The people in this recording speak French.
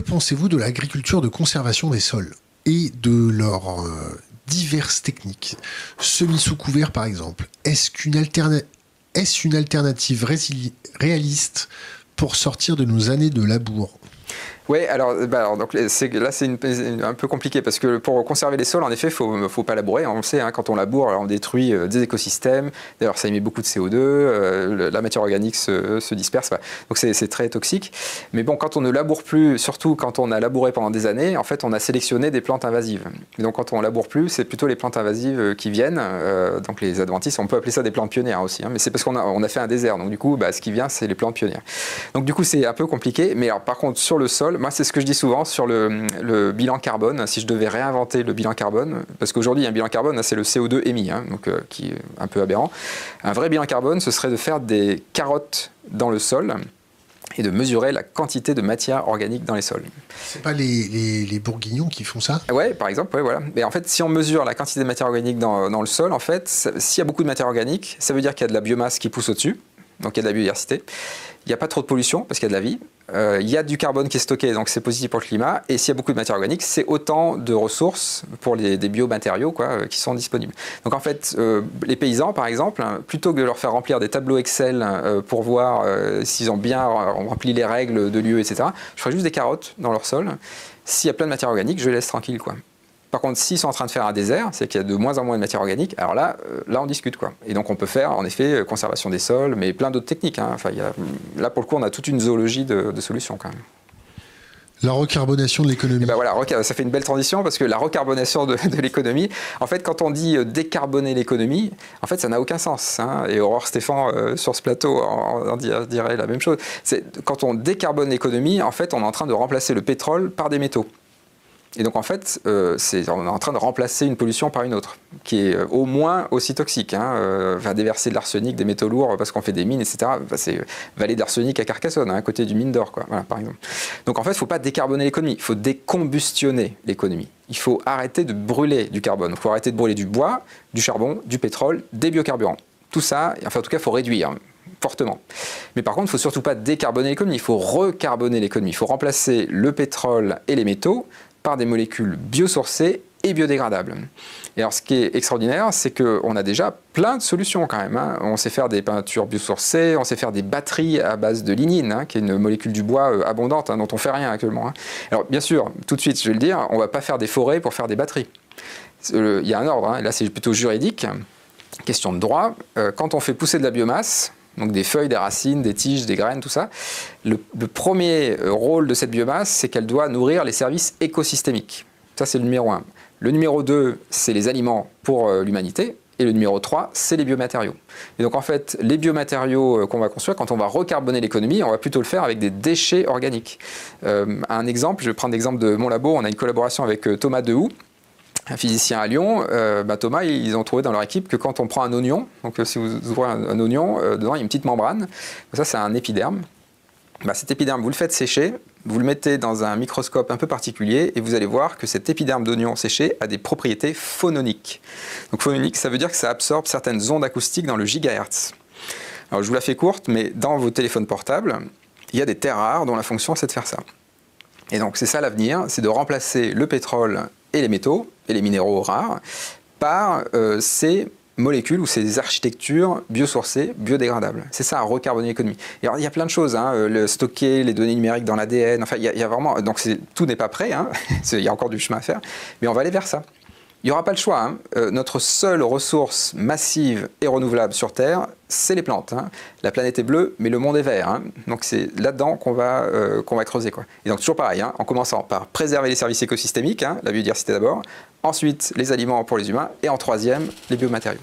pensez-vous de l'agriculture de conservation des sols et de leurs diverses techniques? Semis sous couvert, par exemple. Est-ce une alternative réaliste pour sortir de nos années de labour? Oui, donc là c'est un peu compliqué parce que pour conserver les sols, en effet, faut pas labourer. On le sait, hein, quand on laboure, on détruit des écosystèmes. D'ailleurs, ça émet beaucoup de CO2, la matière organique se disperse. Donc c'est très toxique. Mais bon, quand on ne laboure plus, surtout quand on a labouré pendant des années, en fait, on a sélectionné des plantes invasives. Et donc quand on laboure plus, c'est plutôt les plantes invasives qui viennent. Donc les adventices, on peut appeler ça des plantes pionnières aussi. Hein, mais c'est parce qu'on a fait un désert. Donc du coup, ce qui vient, c'est les plantes pionnières. Donc du coup, c'est un peu compliqué. Mais alors, par contre, sur le sol, moi, c'est ce que je dis souvent sur le bilan carbone. Si je devais réinventer le bilan carbone, parce qu'aujourd'hui, un bilan carbone, c'est le CO2 émis, hein, donc, qui est un peu aberrant. Un vrai bilan carbone, ce serait de faire des carottes dans le sol et de mesurer la quantité de matière organique dans les sols. C'est pas les bourguignons qui font ça? Ouais, par exemple, ouais, voilà. Mais en fait, si on mesure la quantité de matière organique dans le sol, en fait, s'il y a beaucoup de matière organique, ça veut dire qu'il y a de la biomasse qui pousse au-dessus, donc il y a de la biodiversité. Il n'y a pas trop de pollution parce qu'il y a de la vie. Il y a du carbone qui est stocké, donc c'est positif pour le climat. Et s'il y a beaucoup de matière organique, c'est autant de ressources pour des biomatériaux qui sont disponibles. Donc en fait, les paysans, par exemple, plutôt que de leur faire remplir des tableaux Excel pour voir s'ils ont bien rempli les règles de l'UE, etc., je ferais juste des carottes dans leur sol. S'il y a plein de matière organique, je les laisse tranquilles, quoi. Par contre, s'ils sont en train de faire un désert, c'est qu'il y a de moins en moins de matière organique, alors là on discute, quoi. Et donc on peut faire, en effet, conservation des sols, mais plein d'autres techniques, hein. Enfin, là, pour le coup, on a toute une zoologie de solutions, quand même. La recarbonation de l'économie. Et ben voilà, ça fait une belle transition, parce que la recarbonation de l'économie, en fait, quand on dit décarboner l'économie, en fait, ça n'a aucun sens, hein. Et Aurore Stéphan, sur ce plateau, on dirait la même chose. Quand on décarbone l'économie, en fait, on est en train de remplacer le pétrole par des métaux. Et donc en fait, on est en train de remplacer une pollution par une autre, qui est au moins aussi toxique, hein. Déverser de l'arsenic, des métaux lourds parce qu'on fait des mines, etc. C'est vallée d'arsenic à Carcassonne, hein, à côté du mine d'or, quoi. Voilà, par exemple. Donc en fait, il ne faut pas décarboner l'économie, il faut décombustionner l'économie. Il faut arrêter de brûler du carbone, il faut arrêter de brûler du bois, du charbon, du pétrole, des biocarburants. Tout ça, enfin en tout cas, il faut réduire fortement. Mais par contre, il ne faut surtout pas décarboner l'économie, il faut recarboner l'économie. Il faut remplacer le pétrole et les métaux par des molécules biosourcées et biodégradables. Et alors, ce qui est extraordinaire, c'est qu'on a déjà plein de solutions quand même, hein. On sait faire des peintures biosourcées, on sait faire des batteries à base de lignine, hein, qui est une molécule du bois abondante, hein, dont on ne fait rien actuellement, hein. Alors, bien sûr, tout de suite, je vais le dire, on ne va pas faire des forêts pour faire des batteries. Il y a un ordre, hein, là c'est plutôt juridique, question de droit. Quand on fait pousser de la biomasse, donc des feuilles, des racines, des tiges, des graines, tout ça. Le premier rôle de cette biomasse, c'est qu'elle doit nourrir les services écosystémiques. Ça, c'est le numéro 1. Le numéro 2, c'est les aliments pour l'humanité. Et le numéro 3, c'est les biomatériaux. Et donc, en fait, les biomatériaux qu'on va construire, quand on va recarboner l'économie, on va plutôt le faire avec des déchets organiques. Un exemple, je vais prendre l'exemple de mon labo. On a une collaboration avec Thomas Dehoux, un physicien à Lyon. Thomas, ils ont trouvé dans leur équipe que quand on prend un oignon, donc si vous ouvrez un oignon, dedans il y a une petite membrane, ça c'est un épiderme. Cet épiderme, vous le faites sécher, vous le mettez dans un microscope un peu particulier et vous allez voir que cet épiderme d'oignon séché a des propriétés phononiques. Donc phononique, ça veut dire que ça absorbe certaines ondes acoustiques dans le gigahertz. Alors je vous la fais courte, mais dans vos téléphones portables, il y a des terres rares dont la fonction c'est de faire ça. Et donc c'est ça l'avenir, c'est de remplacer le pétrole et les métaux, et les minéraux rares, par ces molécules ou ces architectures biosourcées, biodégradables. C'est ça, recarboner l'économie. Et alors, il y a plein de choses, hein, stocker les données numériques dans l'ADN, enfin, il y a vraiment... Donc, tout n'est pas prêt, hein, il y a encore du chemin à faire, mais on va aller vers ça. Il n'y aura pas le choix, hein. Notre seule ressource massive et renouvelable sur Terre, c'est les plantes, hein. La planète est bleue, mais le monde est vert, hein. Donc c'est là-dedans qu'on va creuser, quoi. Et donc toujours pareil, hein, en commençant par préserver les services écosystémiques, hein, la biodiversité d'abord, ensuite les aliments pour les humains, et en troisième, les biomatériaux.